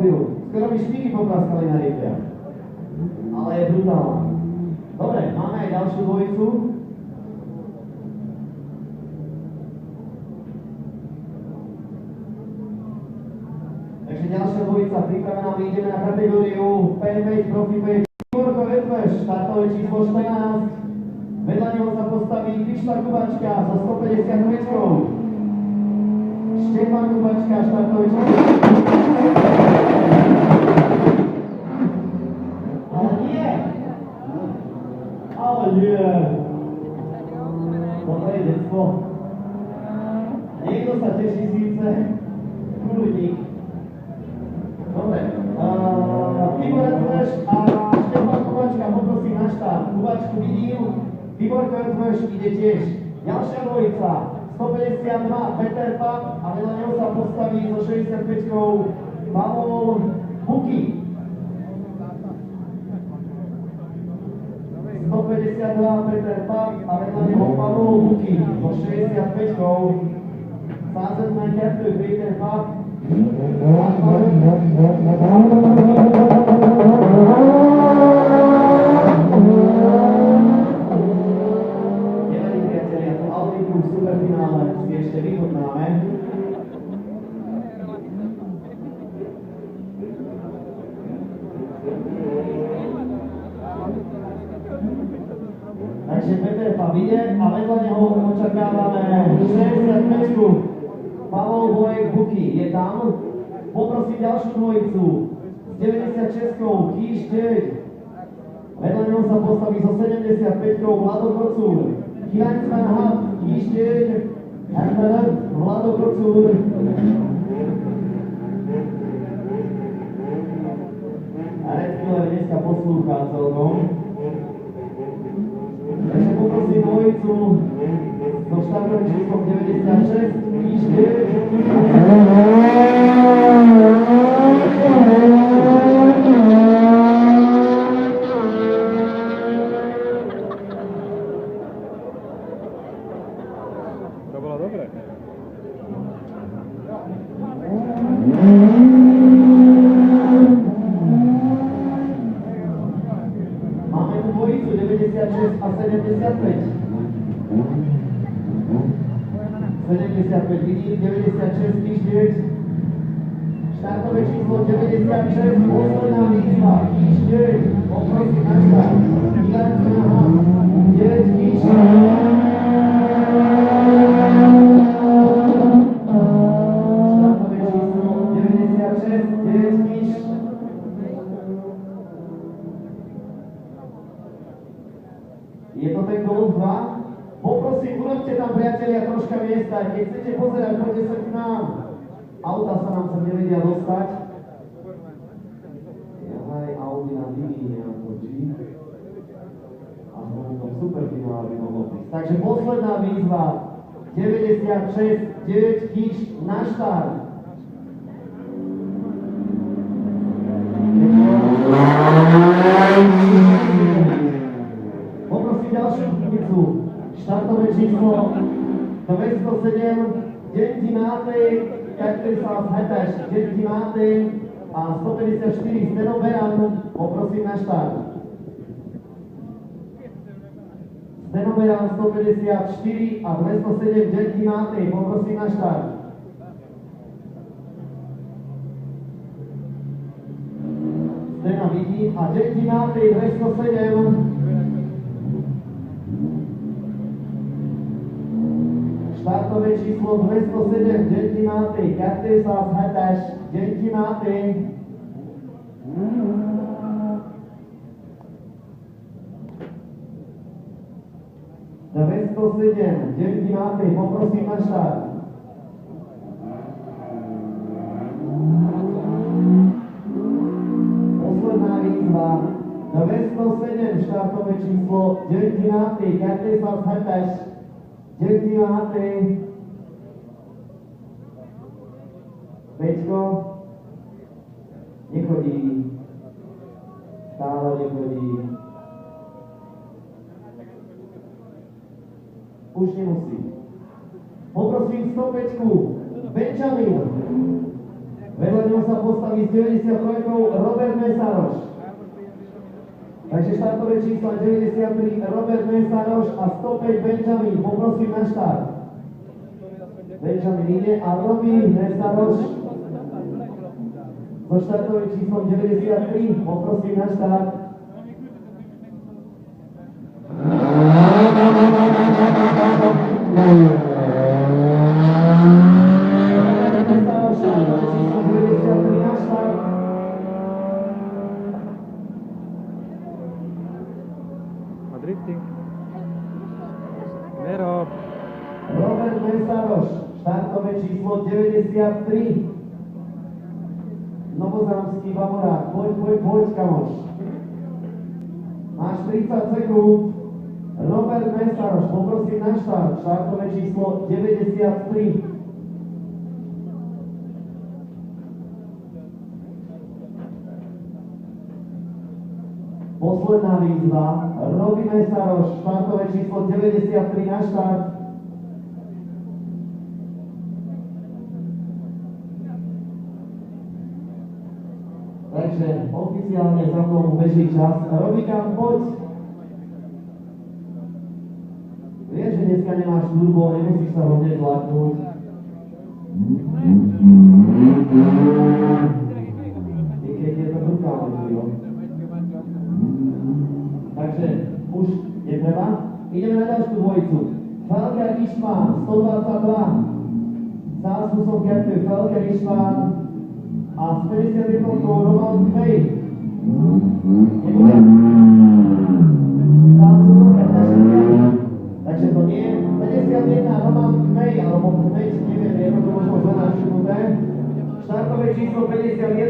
robil. Skoro mi špiky popraskali na rýchľa. Ale je brutálna. Dobre, máme aj ďalšiu dvojicu. Takže ďalšia dvojica pripravená, my ideme na kategóriu P5 Profi 5. Igorko Vetveš, štartové číslo 14. Vedľa neho sa postaví Krišta Kubačka so 150 mečkou. Štefan Kubačka, štartové číslo 14. Ale nie! Ale nie! Toto je detstvo. Niekto sa teší síce, Kuliník. Dobre, Igor Vetveš a Štefan Kubačka, poprosím na štart. Kubačku vidím, Igor Vetveš ide tiež. Ďalšia dvojica, 152 Peter Pak a vedľa neho sa postaví so 65-kou Pavol Buky. 152 Peter Pak a vedľa neho Pavol Buky so 65-kou. Sázemné karty Peter Pak. Nevadí, priatelia, to Audinku v superfinále si ešte vychutnáme. Takže Peter Pak ide a vedľa neho očakávame 65-ku. Pavol Bojek Buky je tam. Poprosím ďalšiu dvojicu s 96-kou Kíš 9. Vedľa neho sa postaví so 75-kou Vlado Kocúr. Kilaňsman Hub Kíš 9. RPR Vlado Kocúr. A Red Killer dneska poslúcha celkom. Takže poprosím dvojicu so štartovým číslom 96 Kíš 9. To bolo dobre. Máme tu dvojicu 96 a 75. 75 vidím, 96 Kíš 9. Štartové číslo 96, posledná výzva, Kíš 9. Poprosím na štart. Kilaňsman Hub 9 Kíš 9. Je to ten Golf 2? Poprosím, urobte tam, priatelia, troška miesta. Keď chcete pozerať, poďte sa k nám. Auta sa nám sem nevedia dostať. Aj Audi na Dini neotočí. A v tom superfinále by mohlo prísť. Takže posledná výzva. 96, 9 Kíš na štart. Poprosím ďalšiu dvojicu. Štartové číslo 207, Deň Matej, Katrisa Hetež, Deň Matej a 154 Steno Beran. Poprosím na štart. Steno Beran 154 a 207 Deň Matej. Poprosím na štart. Stena vidím a Deň Matej 207. Štartové číslo 207, Deň Matej, Katrisa Hetež, Deň Matej. Deň Matej, poprosím na štart. Posledná výzva, 207, štartové číslo, Deň Matej, Katrisa Hetež. Deň Matej. Peťko. Nechodí. Stále nechodí. Už nemusí. Poprosím 105-ku. Benjamin. Vedľa Vedľa ňou sa postaví s 93 Robert Mesaroš. Takže štartové čísla 93 Robert Mesaroš a 105 Benjamin. Poprosím na štart. Benjamin ide a Robí Mesaroš so štartovým číslom 93. Poprosím na štart. Drifting. Nero. Robert Mesaroš, štartové číslo 93. Novozámský Bamorák, poď, kamoš. Máš 30 sekúnd. Robert Mesaroš, poprosím na štart, štartové číslo 93. Posledná výzva, Robí Mesaroš, štartové číslo 93 na štart. Takže oficiálne za mnou beží čas. Robíka, poď. Vieš, že dneska nemáš turbo, nemusíš sa hodne zlaknúť. Keď je to brutálne, jo. Takže už netreba. Ideme na ďalšiu dvojicu. Felker Ištván, 122. Zástupcom karty Felker Ištván a s 51 Roman Kmej. Nebude? Zástupcom karty Kmej. Takže to nie je 51 Roman Kmej, alebo Kmej, neviem, je to možno zvedať všimnuté. Štartové číslo 51